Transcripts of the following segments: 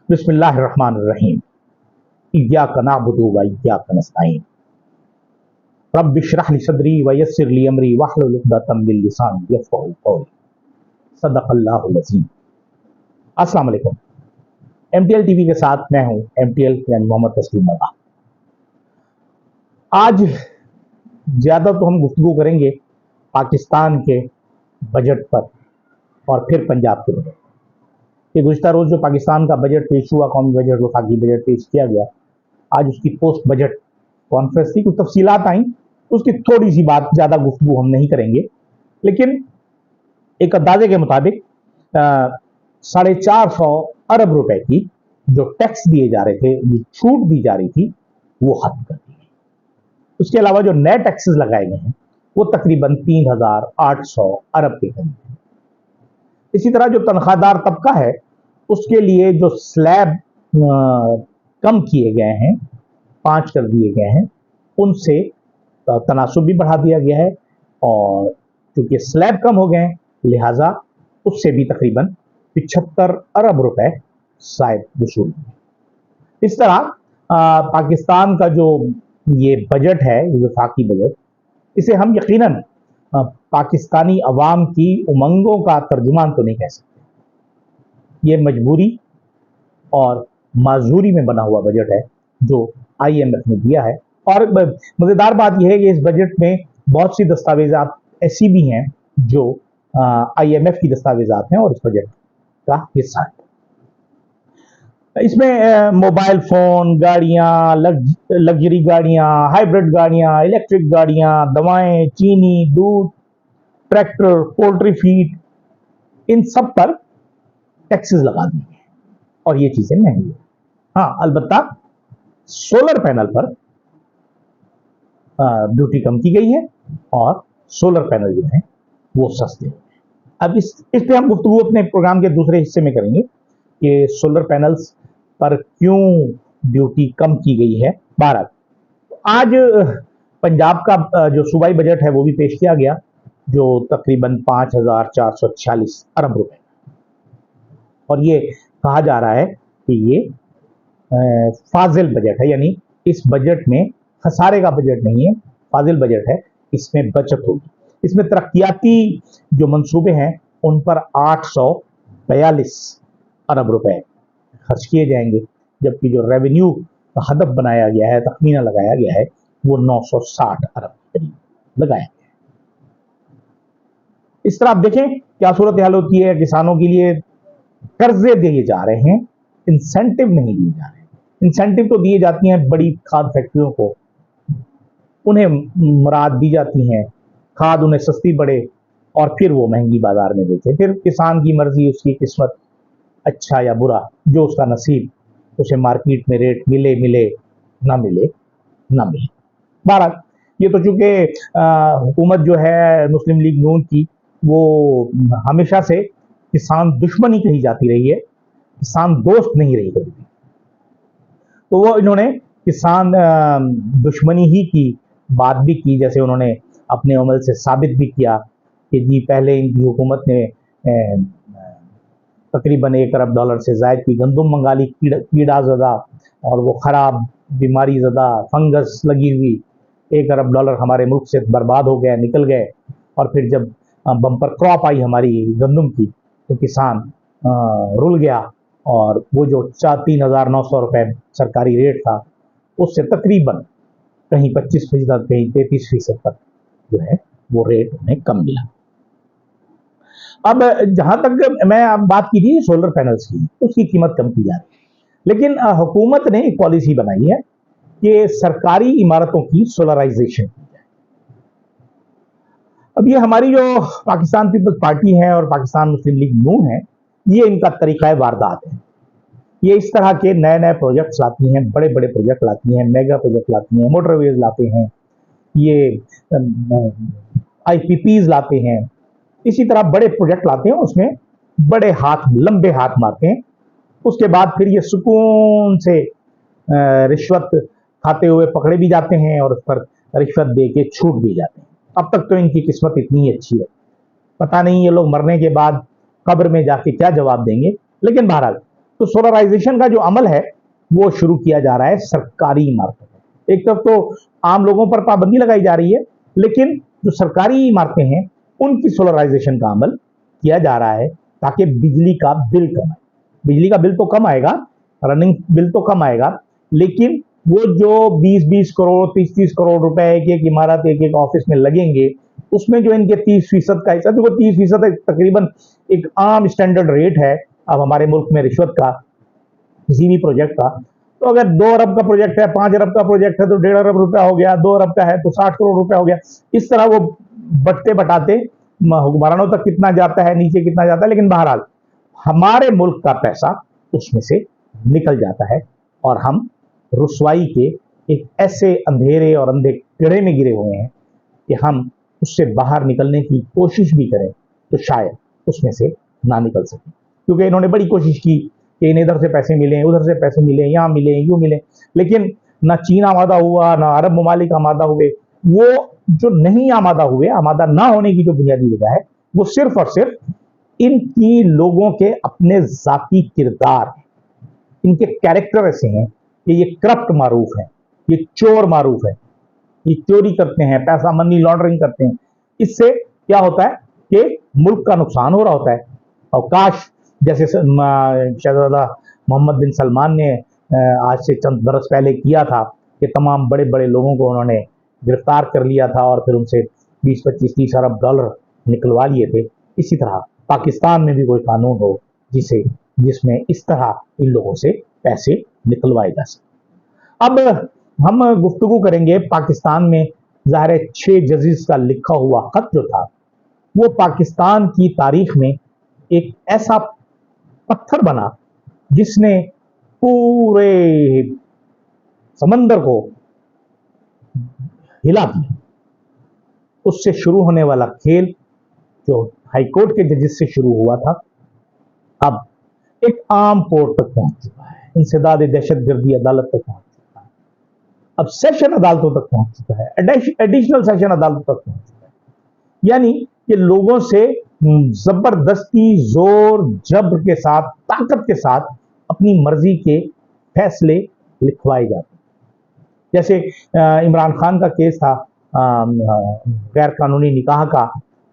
बिस्मिल्लाहिर्रहमानिर्रहीम। इय्याका नअबुदु व इय्याका नस्तईन। रब्बि इश्रह ली सदरी व यस्सिर ली अमरी वहलुल उक़दतम मिन लिसानी यफ़क़हू क़ौली। सदक़ल्लाहुल अज़ीम। अस्सलाम वालेकुम। एमटीएल टीवी के साथ मैं हूं एमटीएल यानी मोहम्मद तस्लीम अल्लाह। आज ज़्यादा तो हम गुफ्तगू करेंगे पाकिस्तान के बजट पर और फिर पंजाब के बजट कि गुज़िश्ता रोज़ जो पाकिस्तान का बजट पेश हुआ, कौमी बजट वफाकी बजट पेश किया गया, आज उसकी पोस्ट बजट कॉन्फ्रेंस थी, कुछ तफसीलात आई, उसकी थोड़ी सी बात, ज़्यादा गुफ्तगू हम नहीं करेंगे। लेकिन एक अंदाजे के मुताबिक 450 अरब रुपए की जो टैक्स दिए जा रहे थे, जो छूट दी जा रही थी, वो खत्म कर दी गई। उसके अलावा जो नए टैक्सेस लगाए गए हैं वो तकरीबन 3800 अरब के करीब है। इसी तरह जो तनख्वाहदार तबका है उसके लिए जो स्लैब कम किए गए हैं, 5 कर दिए गए हैं, उनसे तनासुब भी बढ़ा दिया गया है और चूंकि स्लैब कम हो गए हैं लिहाजा उससे भी तकरीबन 75 अरब रुपए शायद वसूल। इस तरह पाकिस्तान का जो ये बजट है, ये वफाकी बजट, इसे हम यकीनन पाकिस्तानी अवाम की उमंगों का तर्जुमान तो नहीं कह सकते। ये मजबूरी और माजूरी में बना हुआ बजट है जो IMF ने दिया है। और मज़ेदार बात यह है कि इस बजट में बहुत सी दस्तावेजात ऐसी भी हैं जो IMF की दस्तावेजात हैं और इस बजट का हिस्सा है। इसमें मोबाइल फोन, गाड़ियां, लग्जरी गाड़ियां, हाइब्रिड गाड़ियां, इलेक्ट्रिक गाड़ियां, दवाएं, चीनी, दूध, ट्रैक्टर, पोल्ट्री फीड, इन सब पर टैक्सेस लगा दिए हैं और ये चीजें महंगी हैं। हाँ, अलबत्ता सोलर पैनल पर ड्यूटी कम की गई है और सोलर पैनल जो है वो सस्ते हैं। अब इस पे हम गुफ्तगू अपने प्रोग्राम के दूसरे हिस्से में करेंगे कि सोलर पैनल्स पर क्यों ड्यूटी कम की गई है। 12 आज पंजाब का जो सूबाई बजट है वो भी पेश किया गया जो तकरीबन 5446 अरब रुपए, और ये कहा जा रहा है कि ये फाजिल बजट है, यानी इस बजट में खसारे का बजट नहीं है, फाजिल बजट है, इसमें बचत होगी। इसमें तरक्याती जो मंसूबे हैं उन पर 842 अरब रुपए खर्च किए जाएंगे, जबकि जो रेवेन्यू का हदफ बनाया गया है, तखमीना लगाया गया है, वो 960 अरब के करीब लगाया गया है। इस तरह आप देखें क्या सूरत हाल होती है। किसानों के लिए कर्जे दिए जा रहे हैं, इंसेंटिव नहीं दिए जा रहे हैं। इंसेंटिव तो दिए जाती हैं बड़ी खाद फैक्ट्रियों को, उन्हें मुराद दी जाती हैं, खाद उन्हें सस्ती पड़े और फिर वो महंगी बाजार में बेचे। फिर किसान की मर्जी, उसकी किस्मत, अच्छा या बुरा, जो उसका नसीब, उसे मार्केट में रेट मिले मिले, ना मिले ना मिले। 12 ये तो चूंकि हुकूमत जो है मुस्लिम लीग नून की, वो हमेशा से किसान दुश्मन ही कही जाती रही है, किसान दोस्त नहीं रही कभी भी। तो वो इन्होंने किसान दुश्मनी ही की बात भी की, जैसे उन्होंने अपने अमल से साबित भी किया कि जी पहले इनकी हुकूमत ने तकरीबन $1 अरब से ज़ायद की गंदुम मंगा ली, कीड़ा ज़दा और वो ख़राब, बीमारी ज़दा, फंगस लगी हुई, $1 अरब हमारे मुल्क से बर्बाद हो गए, निकल गए। और फिर जब बम्पर क्रॉप आई हमारी गंदुम की तो किसान रुल गया और वो जो 3,900 रुपए सरकारी रेट था उससे तकरीबन कहीं 25%, कहीं 33% तक जो है वो रेट उन्हें कम मिला। अब जहां तक मैं अब बात की थी सोलर पैनल्स की, उसकी कीमत कम की जा रही है, लेकिन हुकूमत ने एक पॉलिसी बनाई है कि सरकारी इमारतों की सोलराइजेशन की जाए। अब ये हमारी जो पाकिस्तान पीपल्स पार्टी है और पाकिस्तान मुस्लिम लीग नून है, ये इनका तरीका वारदात है। ये इस तरह के नए नए प्रोजेक्ट्स लाती हैं, बड़े बड़े प्रोजेक्ट लाती हैं, मेगा प्रोजेक्ट लाती हैं, मोटरवेज लाते हैं, ये IPPs लाते हैं, इसी तरह बड़े प्रोजेक्ट लाते हैं, उसमें बड़े हाथ, लंबे हाथ मारते हैं। उसके बाद फिर ये सुकून से रिश्वत खाते हुए पकड़े भी जाते हैं और उस पर रिश्वत दे के छूट भी जाते हैं। अब तक तो इनकी किस्मत इतनी अच्छी है, पता नहीं ये लोग मरने के बाद कब्र में जाके क्या जवाब देंगे। लेकिन बहरहाल तो सोलराइजेशन का जो अमल है वो शुरू किया जा रहा है सरकारी इमारतों में। एक तरफ तो आम लोगों पर पाबंदी लगाई जा रही है, लेकिन जो सरकारी इमारतें हैं उनकी सोलराइजेशन का अमल किया जा रहा है ताकि बिजली का बिल कम आए। बिजली का बिल तो कम आएगा, रनिंग बिल तो कम आएगा, लेकिन वो जो 20-20 करोड़ 30-30 करोड़ रुपए एक इमारत एक ऑफिस में लगेंगे, उसमें जो इनके 30% का हिस्सा, देखो 30% तकरीबन एक आम स्टैंडर्ड रेट है अब हमारे मुल्क में रिश्वत का किसी भी प्रोजेक्ट का। तो अगर 2 अरब का प्रोजेक्ट है, 5 अरब का प्रोजेक्ट है तो 1.5 अरब रुपया हो गया, 2 अरब का है तो 60 करोड़ रुपया हो गया। इस तरह वो बटते बटाते हुक्मरानों तक कितना जाता है, नीचे कितना जाता है, लेकिन बहरहाल हमारे मुल्क का पैसा उसमें से निकल जाता है और हम रुसवाई के एक ऐसे अंधेरे और अंधे कीड़े में गिरे हुए हैं कि हम उससे बाहर निकलने की कोशिश भी करें तो शायद उसमें से ना निकल सके। क्योंकि इन्होंने बड़ी कोशिश की कि इन्हें इधर से पैसे मिले, उधर से पैसे मिले, यहाँ मिले, यूं मिले, लेकिन ना चीन आमादा हुआ, ना अरब ममालिक आमादा हुए। वो जो नहीं आमादा हुए, आमादा ना होने की जो बुनियादी वजह है वो सिर्फ और सिर्फ इनकी लोगों के अपने जाती किरदार, इनके कैरेक्टर ऐसे हैं कि ये करप्ट मारूफ है, ये चोर मारूफ है, ये चोरी करते हैं, पैसा मनी लॉन्ड्रिंग करते हैं। इससे क्या होता है कि मुल्क का नुकसान हो रहा होता है। और काश जैसे शहजादा मोहम्मद बिन सलमान ने आज से चंद बरस पहले किया था कि तमाम बड़े बड़े लोगों को उन्होंने गिरफ्तार कर लिया था और फिर उनसे 20-25-30 अरब डॉलर निकलवा लिए थे। इसी तरह पाकिस्तान में भी कोई कानून हो जिसमें इस तरह इन लोगों से पैसे निकलवाए जा सके। अब हम गुफ्तगू करेंगे पाकिस्तान में ज़ाहिर है 6 जजेस का लिखा हुआ खत जो था वो पाकिस्तान की तारीख में एक ऐसा पत्थर बना जिसने पूरे समंदर को हिला दिया। उससे शुरू होने वाला खेल जो हाईकोर्ट के जजेस से शुरू हुआ था, अब एक आम कोर्ट तक पहुंच चुका है, इंसदाद दहशतगर्दी अदालत तक पहुंच चुका है, अब सेशन अदालतों तक पहुंच चुका है, एडिशनल सेशन अदालतों तक पहुंच चुका है। यानी कि लोगों से जबरदस्ती जोर जबर के साथ, ताकत के साथ अपनी मर्जी के फैसले लिखवाए जाते हैं। जैसे इमरान खान का केस था गैर कानूनी निकाह का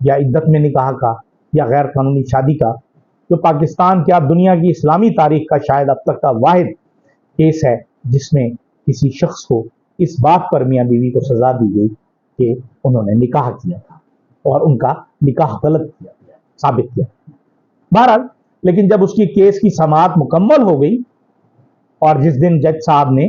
या इद्दत में निकाह का या गैर कानूनी शादी का, जो पाकिस्तान क्या दुनिया की इस्लामी तारीख का शायद अब तक का वाहिद केस है जिसमें किसी शख्स को इस बात पर मियाँ बीवी को सजा दी गई कि उन्होंने निकाह किया था और उनका निकाह गलत किया गया, साबित किया। बहरहाल लेकिन जब उसकी केस की समाअत मुकम्मल हो गई और जिस दिन जज साहब ने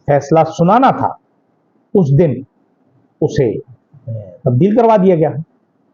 फैसला सुनाना था उस दिन उसे तब्दील करवा दिया गया।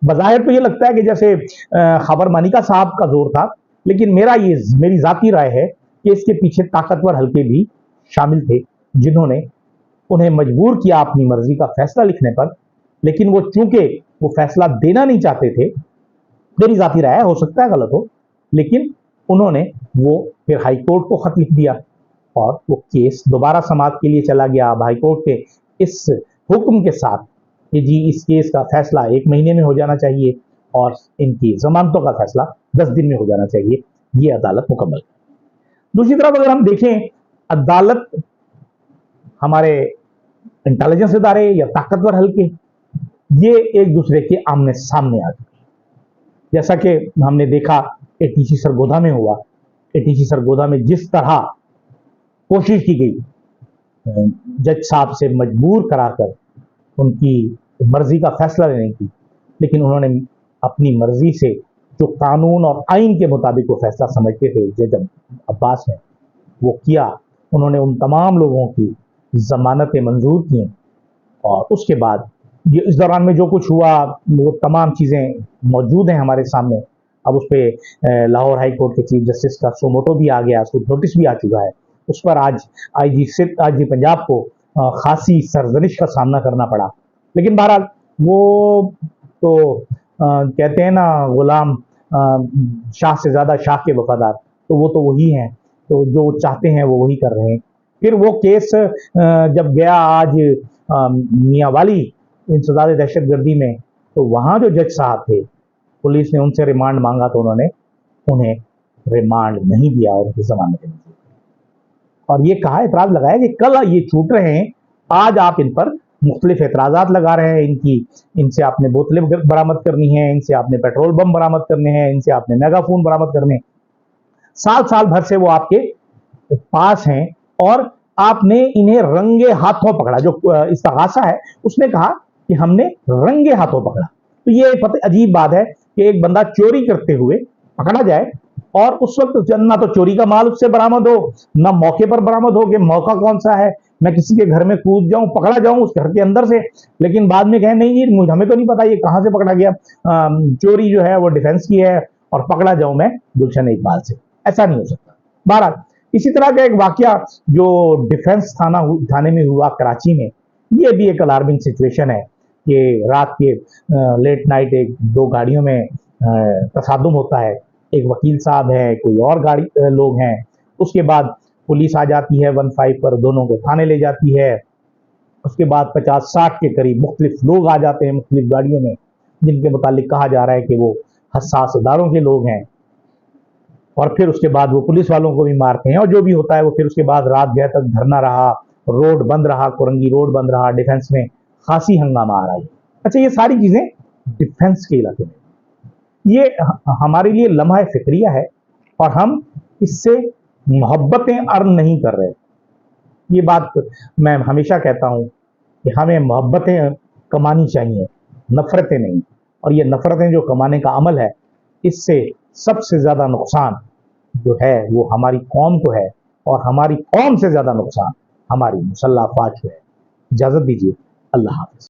बज़ाहिर तो ये लगता है कि जैसे खबर मानिका साहब का जोर था, लेकिन मेरी जाती राय है कि इसके पीछे ताकतवर हल्के भी शामिल थे जिन्होंने उन्हें मजबूर किया अपनी मर्जी का फैसला लिखने पर। लेकिन वो चूंकि वो फैसला देना नहीं चाहते थे, मेरी जाती राय है, हो सकता है गलत हो, लेकिन उन्होंने वो फिर हाईकोर्ट को खत लिख दिया और वो केस दोबारा समाअत के लिए चला गया। अब हाईकोर्ट के इस हुक्म के साथ कि जी इस केस का फैसला 1 महीने में हो जाना चाहिए और इनकी जमानतों का फैसला 10 दिन में हो जाना चाहिए, ये अदालत मुकम्मल। दूसरी तरफ अगर हम देखें, अदालत, हमारे इंटेलिजेंस इदारे या ताकतवर हल्के, ये एक दूसरे के आमने सामने आ चुके। जैसा कि हमने देखा एटीसी सरगोधा में हुआ, एटीसी सरगोधा में जिस तरह कोशिश की गई जज साहब से मजबूर कराकर उनकी मर्जी का फैसला लेने की, लेकिन उन्होंने अपनी मर्जी से जो कानून और आइन के मुताबिक वो फैसला समझते थे जज अब्बास ने वो किया। उन्होंने उन तमाम लोगों की जमानतें मंजूर की और उसके बाद ये इस दौरान में जो कुछ हुआ वो तमाम चीज़ें मौजूद हैं हमारे सामने। अब उस पर लाहौर हाई कोर्ट के चीफ जस्टिस का सोमोटो भी आ गया, उसको नोटिस भी आ चुका है। उस पर आज आईजी पंजाब को खासी सरजनिश का सामना करना पड़ा। लेकिन बहरहाल वो तो कहते हैं ना, गुलाम शाह से ज़्यादा शाह के वफादार, तो वो तो वही हैं, तो जो चाहते हैं वो वही कर रहे हैं। फिर वो केस जब गया आज मियाँ वाली इंसदाद दहशतगर्दी में, तो वहाँ जो जज साहब थे, पुलिस ने उनसे रिमांड मांगा तो उन्होंने उन्हें रिमांड नहीं दिया और उनकी जमानतें मंजूर की। और ये कहा, एतराज लगाया कि कल ये छूट रहे हैं, आज आप इन पर मुख्तलिफ एतराजात लगा रहे हैं, इनसे आपने बोतलें बरामद करनी है, इनसे आपने पेट्रोल बम बरामद करने हैं, इनसे आपने मेगाफोन बरामद करने हैं। साल साल भर से वो आपके पास हैं और आपने इन्हें रंगे हाथों पकड़ा। जो इस्तगासा है उसने कहा कि हमने रंगे हाथों पकड़ा। तो ये अजीब बात है कि एक बंदा चोरी करते हुए पकड़ा जाए और उस वक्त ना तो चोरी का माल उससे बरामद हो, ना मौके पर बरामद हो कि मौका कौन सा है, मैं किसी के घर में कूद जाऊं, पकड़ा जाऊं उस घर के अंदर से, लेकिन बाद में कहें नहीं जी हमें तो नहीं पता ये कहां से पकड़ा गया, चोरी जो है वो डिफेंस की है और पकड़ा जाऊं मैं गुलशन इकबाल से। ऐसा नहीं हो सकता। बहरहाल इसी तरह का एक वाकया जो डिफेंस थाने में हुआ कराची में, ये भी एक अलार्मिंग सिचुएशन है कि रात के लेट नाइट एक दो गाड़ियों में तसादुम होता है। एक वकील साहब है, कोई और गाड़ी लोग हैं, उसके बाद पुलिस आ जाती है 15 पर, दोनों को थाने ले जाती है। उसके बाद 50-60 के करीब मुख्तलिफ लोग आ जाते हैं मुख्तलिफ गाड़ियों में, जिनके मुतालिक कहा जा रहा है कि वो हसास इदारों के लोग हैं, और फिर उसके बाद वो पुलिस वालों को भी मारते हैं और जो भी होता है वो फिर उसके बाद रात गए तक धरना रहा, रोड बंद रहा, कोरंगी रोड बंद रहा, डिफेंस में खासी हंगामा आ रहा है। अच्छा, ये सारी चीजें डिफेंस के इलाके में, ये हमारे लिए लम्हा फिक्रिया है और हम इससे मोहब्बतें अर्न नहीं कर रहे। ये बात मैं हमेशा कहता हूं कि हमें मोहब्बतें कमानी चाहिए, नफरतें नहीं। और ये नफरतें जो कमाने का अमल है, इससे सबसे ज्यादा नुकसान जो है वो हमारी कौम को है और हमारी कौम से ज्यादा नुकसान हमारी मुसल्लह अफवाज को है। इजाजत दीजिए, अल्लाह हाफ़िज़।